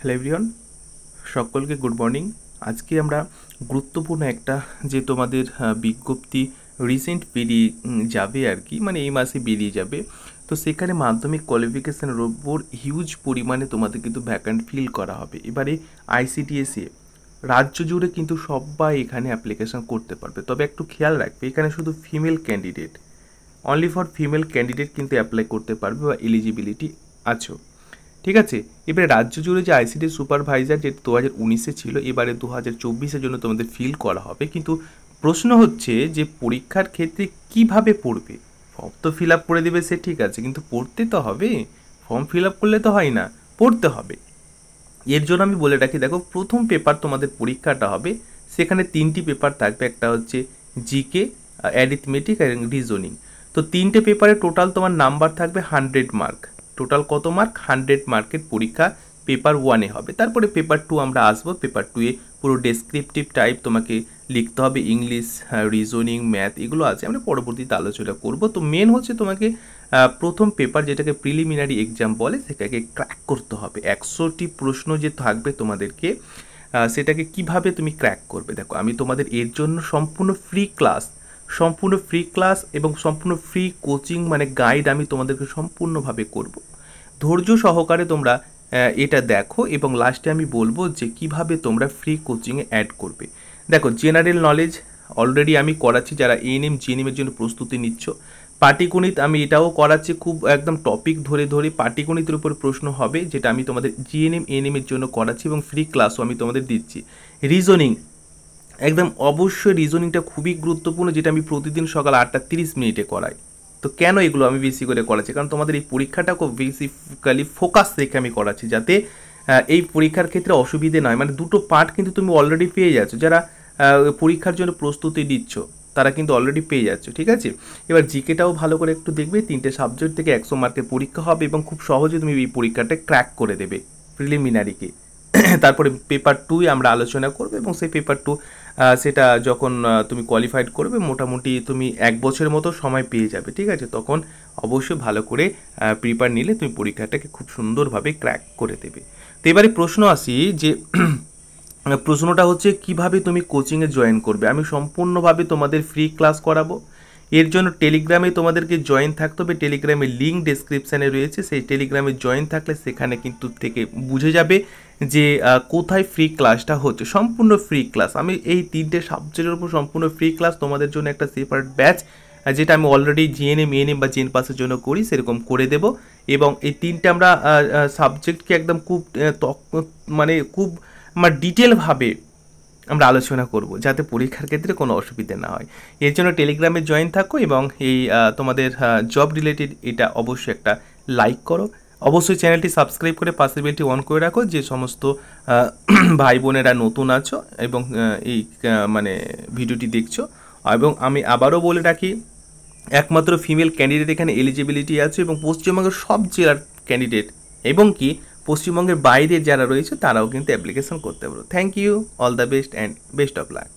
Hello everyone, সকলকে good morning. আজকে আমরা গুরুত্বপূর্ণ একটা যে তোমাদের বিজ্ঞপ্তি রিসেন্ট বেরিয়ে যাবে আর কি, মানে এই মাসে বেরিয়ে যাবে। তো সেখানে মাধ্যমিক কোয়ালিফিকেশানের ওপর হিউজ পরিমাণে তোমাদের কিন্তু ভ্যাকান্ট ফিল করা হবে। এবারে আইসিডিএসে রাজ্য জুড়ে কিন্তু সবাই এখানে অ্যাপ্লিকেশন করতে পারবে, তবে একটু খেয়াল রাখবে এখানে শুধু female candidate, only for female candidate কিন্তু অ্যাপ্লাই করতে পারবে বা এলিজিবিলিটি আছো, ঠিক আছে। এবারে রাজ্য জুড়ে যে আইসিডি সুপারভাইজার যেটা 2019-এ ছিল, এবারে 2024-এর জন্য তোমাদের ফিল করা হবে। কিন্তু প্রশ্ন হচ্ছে যে পরীক্ষার ক্ষেত্রে কিভাবে পড়বে। ফর্ম তো ফিল আপ করে দেবে, সে ঠিক আছে, কিন্তু পড়তে তো হবে। ফর্ম ফিল আপ করলে তো হয় না, পড়তে হবে। এর জন্য আমি বলে রাখি, দেখো প্রথম পেপার তোমাদের পরীক্ষাটা হবে, সেখানে 3টি পেপার থাকবে। একটা হচ্ছে জিকে, অ্যারিথমেটিক আর রিজনিং। তো 3টে পেপারে টোটাল তোমার নাম্বার থাকবে 100 মার্ক। টোটাল কত মার্ক? 100 মার্কের পরীক্ষা পেপার 1-এ হবে। তারপরে পেপার 2 আমরা আসবো। পেপার 2-এ পুরো ডেসক্রিপটিভ টাইপ তোমাকে লিখতে হবে, ইংলিশ, রিজনিং, ম্যাথ এগুলো আছে, আমরা পরবর্তীতে আলোচনা করব। তো মেন হচ্ছে তোমাকে প্রথম পেপার যেটাকে প্রিলিমিনারি এক্সাম বলে, সেটাকে ক্র্যাক করতে হবে। 100টি প্রশ্ন যে থাকবে তোমাদেরকে, সেটাকে কিভাবে তুমি ক্র্যাক করবে। দেখো আমি তোমাদের এর জন্য সম্পূর্ণ ফ্রি ক্লাস এবং সম্পূর্ণ ফ্রি কোচিং, মানে গাইড আমি তোমাদেরকে সম্পূর্ণভাবে করব। ধৈর্য সহকারে তোমরা এটা দেখো এবং লাস্টে আমি বলবো যে কিভাবে তোমরা ফ্রি কোচিংয়ে অ্যাড করবে। দেখো জেনারেল নলেজ অলরেডি আমি করাচ্ছি, যারা এএনএম জিএনএমের জন্য প্রস্তুতি নিচ্ছ। পাটিগণিত আমি এটাও করাচ্ছি, খুব একদম টপিক ধরে ধরে পাটিগণিতের উপর প্রশ্ন হবে, যেটা আমি তোমাদের জিএনএম এএনএমের জন্য করাচ্ছি এবং ফ্রি ক্লাসও আমি তোমাদের দিচ্ছি। রিজনিং একদম অবশ্যই, রিজনিংটা খুবই গুরুত্বপূর্ণ, যেটা আমি প্রতিদিন সকাল 8:30 করাই। তো কেন এগুলো আমি বেশি করে করাচ্ছি? কারণ তোমাদের এই পরীক্ষাটা খুব বেসিক্যালি ফোকাস রেখে আমি করাচ্ছি, যাতে এই পরীক্ষার ক্ষেত্রে অসুবিধে নয়। মানে দুটো পার্ট কিন্তু তুমি অলরেডি পেয়ে যাচ্ছ, যারা পরীক্ষার জন্য প্রস্তুতি নিচ্ছ তারা কিন্তু অলরেডি পেয়ে যাচ্ছ, ঠিক আছে। এবার জিকেটাও ভালো করে একটু দেখবে, 3টে সাবজেক্ট থেকে 100 মার্কের পরীক্ষা হবে এবং খুব সহজে তুমি এই পরীক্ষাটা ক্র্যাক করে দেবে প্রিলিমিনারিকে। তারপরে পেপার 2 আমরা আলোচনা করবো এবং সেই পেপার 2 সেটা যখন তুমি কোয়ালিফাইড করবে, মোটামুটি তুমি 1 বছরের মতো সময় পেয়ে যাবে, ঠিক আছে। তখন অবশ্যই ভালো করে প্রিপার নিলে তুমি পরীক্ষাটাকে খুব সুন্দরভাবে ক্র্যাক করে দেবে। তো এবারে প্রশ্ন আসি যে প্রশ্নটা হচ্ছে কিভাবে তুমি কোচিংয়ে জয়েন করবে। আমি সম্পূর্ণভাবে তোমাদের ফ্রি ক্লাস করাবো। এর জন্য টেলিগ্রামে তোমাদেরকে জয়েন থাকতে হবে। টেলিগ্রামের লিঙ্ক ডেসক্রিপশানে রয়েছে, সেই টেলিগ্রামে জয়েন থাকলে সেখানে কিন্তু থেকে বুঝে যাবে যে কোথায় ফ্রি ক্লাসটা হচ্ছে। সম্পূর্ণ ফ্রি ক্লাস, আমি এই 3টে সাবজেক্টের উপর সম্পূর্ণ ফ্রি ক্লাস তোমাদের জন্য একটা সেপারেট ব্যাচ, যেটা আমি অলরেডি জিএনএম এএনএম বা জেন পাসের জন্য করি, সেরকম করে দেব। এবং এই 3টে আমরা সাবজেক্টকে একদম খুব মানে খুব ডিটেলভাবে আমরা আলোচনা করব, যাতে পরীক্ষার ক্ষেত্রে কোনো অসুবিধা না হয়। এর জন্য টেলিগ্রামে জয়েন থাকো এবং এই তোমাদের জব রিলেটেড এটা অবশ্যই একটা লাইক করো। অবশ্যই চ্যানেলটি সাবস্ক্রাইব করে পাশের বেলটি অন করে রাখো, যে সমস্ত ভাই বোনেরা নতুন আছো এবং এই মানে ভিডিওটি দেখছো। এবং আমি আবারও বলে রাখি, একমাত্র ফিমেল ক্যান্ডিডেট এখানে এলিজিবিলিটি আছে এবং পশ্চিমবঙ্গের সব জেলার ক্যান্ডিডেট এবং কি পশ্চিমবঙ্গের বাইরে যারা রয়েছে তারাও কিন্তু অ্যাপ্লিকেশন করতে পারো। Thank you, all the best and best of lakh.